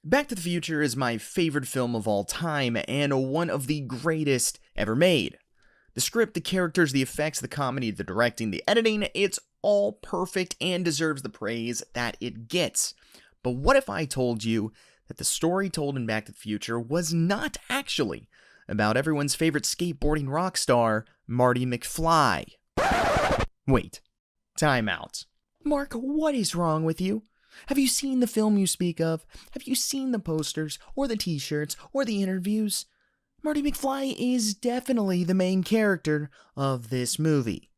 Back to the Future is my favorite film of all time and one of the greatest ever made. The script, the characters, the effects, the comedy, the directing, the editing, it's all perfect and deserves the praise that it gets. But what if I told you that the story told in Back to the Future was not actually about everyone's favorite skateboarding rock star, Marty McFly? Wait, time out. Mark, what is wrong with you? Have you seen the film you speak of? Have you seen the posters, or the t-shirts, or the interviews? Marty McFly is definitely the main character of this movie.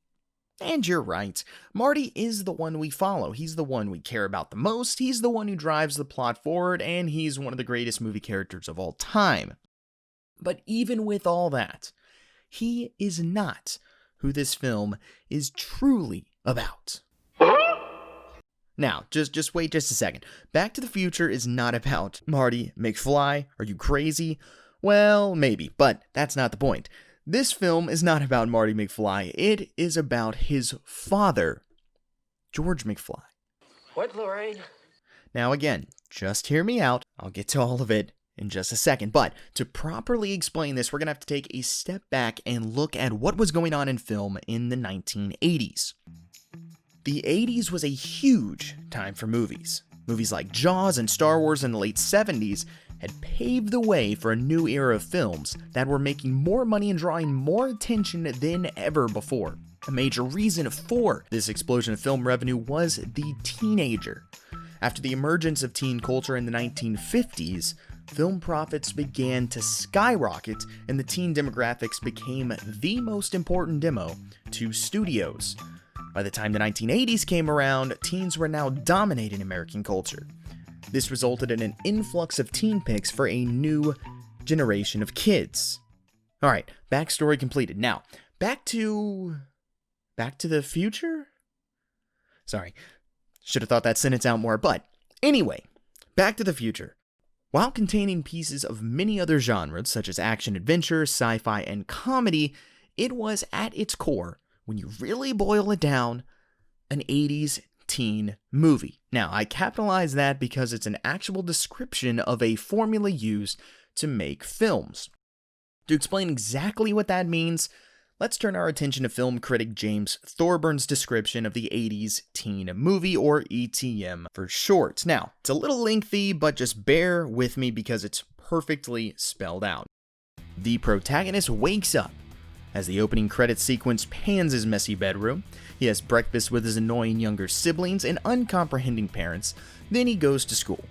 And you're right, Marty is the one we follow. He's the one we care about the most, he's the one who drives the plot forward, and he's one of the greatest movie characters of all time. But even with all that, he is not who this film is truly about. Now, just wait just a second. Back to the Future is not about Marty McFly. Are you crazy? Well, maybe, but that's not the point. This film is not about Marty McFly. It is about his father, George McFly. What, Lorraine? Now again, just hear me out. I'll get to all of it in just a second. But to properly explain this, we're going to have to take a step back and look at what was going on in film in the 1980s. The 80s was a huge time for movies. Movies like Jaws and Star Wars in the late 70s had paved the way for a new era of films that were making more money and drawing more attention than ever before. A major reason for this explosion of film revenue was the teenager. After the emergence of teen culture in the 1950s, film profits began to skyrocket and the teen demographics became the most important demo to studios. By the time the 1980s came around, teens were now dominating American culture. This resulted in an influx of teen pics for a new generation of kids. Alright, backstory completed. Now, back to the Future? Sorry, should have thought that sentence out more, but anyway, Back to the Future. While containing pieces of many other genres, such as action, adventure, sci-fi, and comedy, it was at its core, when you really boil it down, an 80s teen movie. Now, I capitalize that because it's an actual description of a formula used to make films. To explain exactly what that means, let's turn our attention to film critic James Thorburns' description of the 80s teen movie, or ETM for short. Now, it's a little lengthy, but just bear with me because it's perfectly spelled out. The protagonist wakes up as the opening credits sequence pans his messy bedroom. He has breakfast with his annoying younger siblings and uncomprehending parents, then he goes to school.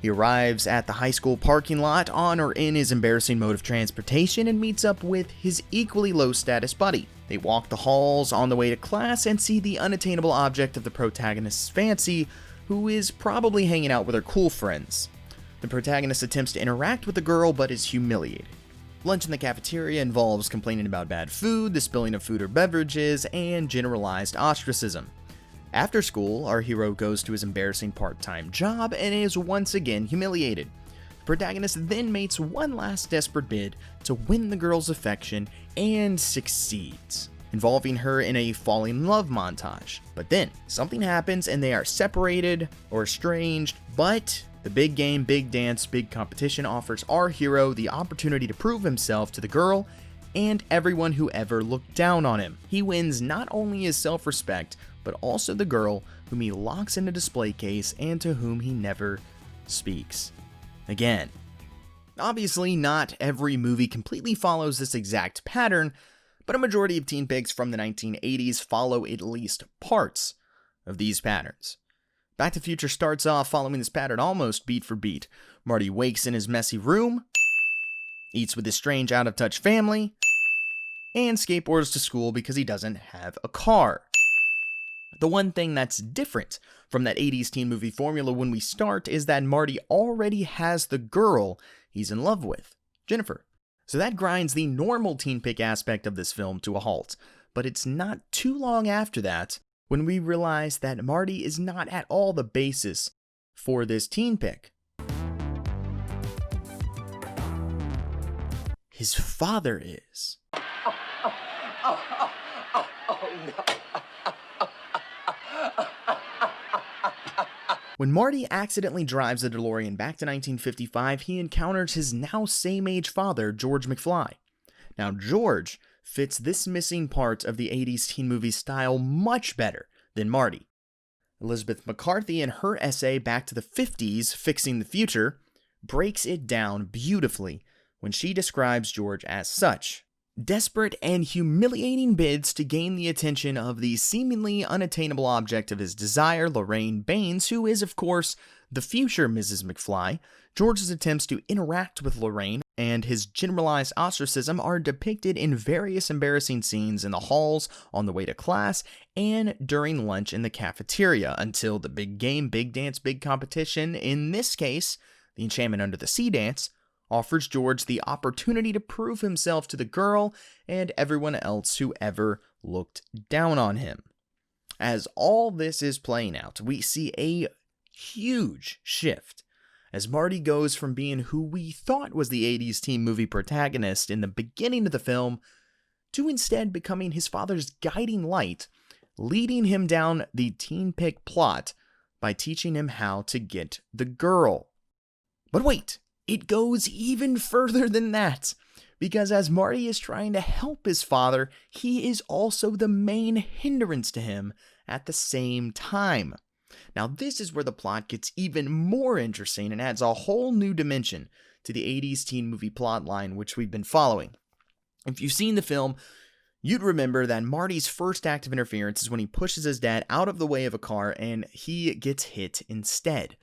He arrives at the high school parking lot on or in his embarrassing mode of transportation and meets up with his equally low-status buddy. They walk the halls on the way to class and see the unattainable object of the protagonist's fancy, who is probably hanging out with her cool friends. The protagonist attempts to interact with the girl but is humiliated. Lunch in the cafeteria involves complaining about bad food, the spilling of food or beverages, and generalized ostracism. After school, our hero goes to his embarrassing part-time job and is once again humiliated. The protagonist then makes one last desperate bid to win the girl's affection and succeeds, involving her in a falling in love montage. But then, something happens and they are separated or estranged, but the big game, big dance, big competition offers our hero the opportunity to prove himself to the girl and everyone who ever looked down on him. He wins not only his self-respect, but also the girl whom he locks in a display case and to whom he never speaks again. Obviously, not every movie completely follows this exact pattern, but a majority of teen pics from the 1980s follow at least parts of these patterns. Back to the Future starts off following this pattern almost beat for beat. Marty wakes in his messy room, eats with his strange out-of-touch family, and skateboards to school because he doesn't have a car. The one thing that's different from that 80s teen movie formula when we start is that Marty already has the girl he's in love with, Jennifer. So that grinds the normal teen pic aspect of this film to a halt. But it's not too long after that when we realize that Marty is not at all the basis for this teen pic. His father is. Oh, no. When Marty accidentally drives the DeLorean back to 1955, he encounters his now same-age father, George McFly. Now, George fits this missing part of the 80s teen movie style much better than Marty. Elizabeth McCarthy, in her essay Back to the 50s, Fixing the Future, breaks it down beautifully when she describes George as such: desperate and humiliating bids to gain the attention of the seemingly unattainable object of his desire, Lorraine Baines, who is, of course, the future Mrs. McFly. George's attempts to interact with Lorraine and his generalized ostracism are depicted in various embarrassing scenes in the halls, on the way to class, and during lunch in the cafeteria, until the big game, big dance, big competition, in this case, the Enchantment Under the Sea dance, offers George the opportunity to prove himself to the girl and everyone else who ever looked down on him. As all this is playing out, we see a huge shift as Marty goes from being who we thought was the 80s teen movie protagonist in the beginning of the film to instead becoming his father's guiding light, leading him down the teen pick plot by teaching him how to get the girl. But wait, it goes even further than that, because as Marty is trying to help his father, he is also the main hindrance to him at the same time. Now, this is where the plot gets even more interesting and adds a whole new dimension to the 80s teen movie plotline which we've been following. If you've seen the film, you'd remember that Marty's first act of interference is when he pushes his dad out of the way of a car and he gets hit instead.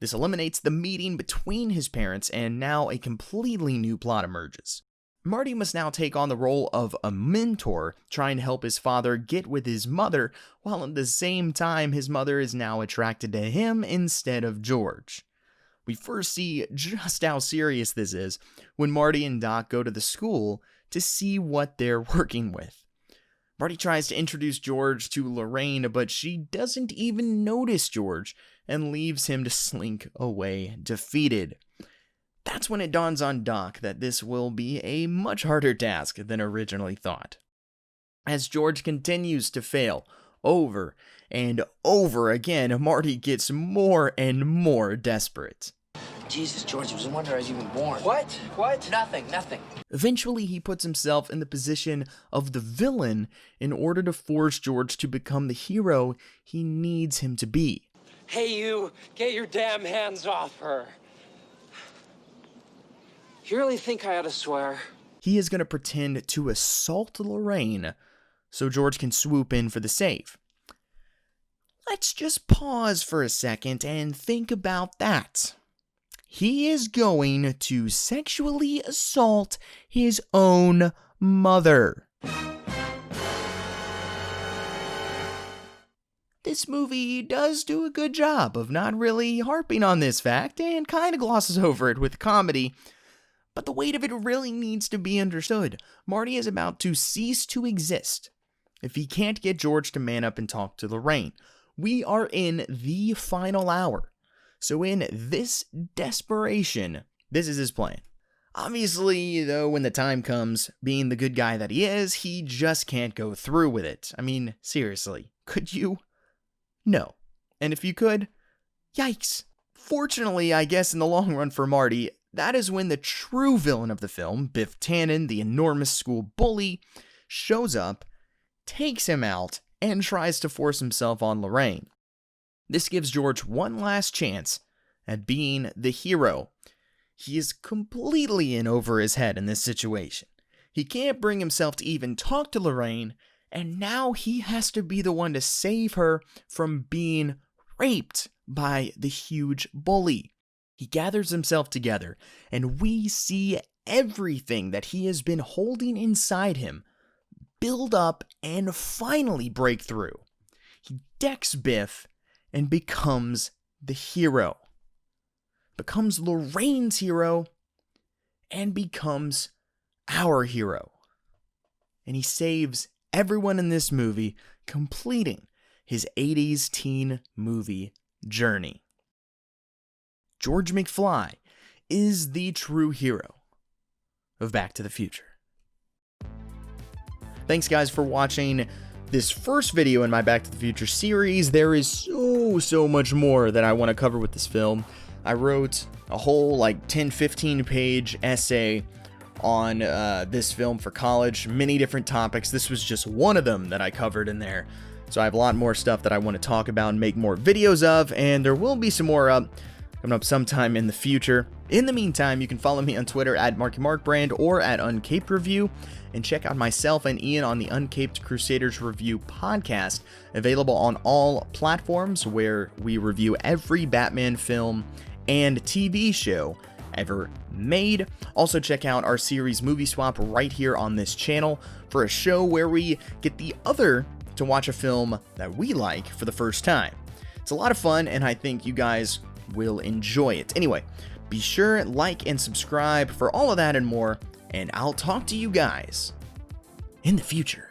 This eliminates the meeting between his parents, and now a completely new plot emerges. Marty must now take on the role of a mentor, trying to help his father get with his mother, while at the same time his mother is now attracted to him instead of George. We first see just how serious this is when Marty and Doc go to the school to see what they're working with. Marty tries to introduce George to Lorraine, but she doesn't even notice George and leaves him to slink away defeated. That's when it dawns on Doc that this will be a much harder task than originally thought. As George continues to fail over and over again, Marty gets more and more desperate. Jesus, George, it was a wonder I was even born. What? What? Nothing. Eventually, he puts himself in the position of the villain in order to force George to become the hero he needs him to be. Hey, you, get your damn hands off her. You really think I ought to swear? He is going to pretend to assault Lorraine so George can swoop in for the save. Let's just pause for a second and think about that. He is going to sexually assault his own mother. This movie does do a good job of not really harping on this fact and kind of glosses over it with comedy, but the weight of it really needs to be understood. Marty is about to cease to exist if he can't get George to man up and talk to Lorraine. We are in the final hour. So in this desperation, this is his plan. Obviously, though, when the time comes, being the good guy that he is, he just can't go through with it. I mean, seriously, could you? No. And if you could, yikes. Fortunately, I guess in the long run for Marty, that is when the true villain of the film, Biff Tannen, the enormous school bully, shows up, takes him out, and tries to force himself on Lorraine. This gives George one last chance at being the hero. He is completely in over his head in this situation. He can't bring himself to even talk to Lorraine, and now he has to be the one to save her from being raped by the huge bully. He gathers himself together, and we see everything that he has been holding inside him build up and finally break through. He decks Biff and becomes the hero. Becomes Lorraine's hero and becomes our hero. And he saves everyone in this movie, completing his 80s teen movie journey. George McFly is the true hero of Back to the Future. Thanks, guys, for watching. this first video in my Back to the Future series, there is so much more that I want to cover with this film. I wrote a whole like 10-15 page essay on this film for college, many different topics. This was just one of them that I covered in there. So I have a lot more stuff that I want to talk about and make more videos of, and there will be some more coming up sometime in the future. In the meantime, you can follow me on Twitter at MarkyMarkBrand or at Uncaped Review, and check out myself and Ian on the Uncaped Crusaders Review podcast, available on all platforms where we review every Batman film and TV show ever made. Also check out our series Movie Swap right here on this channel for a show where we get the other to watch a film that we like for the first time. It's a lot of fun, and I think you guys will enjoy it. Anyway, be sure like and subscribe for all of that and more, and I'll talk to you guys in the future.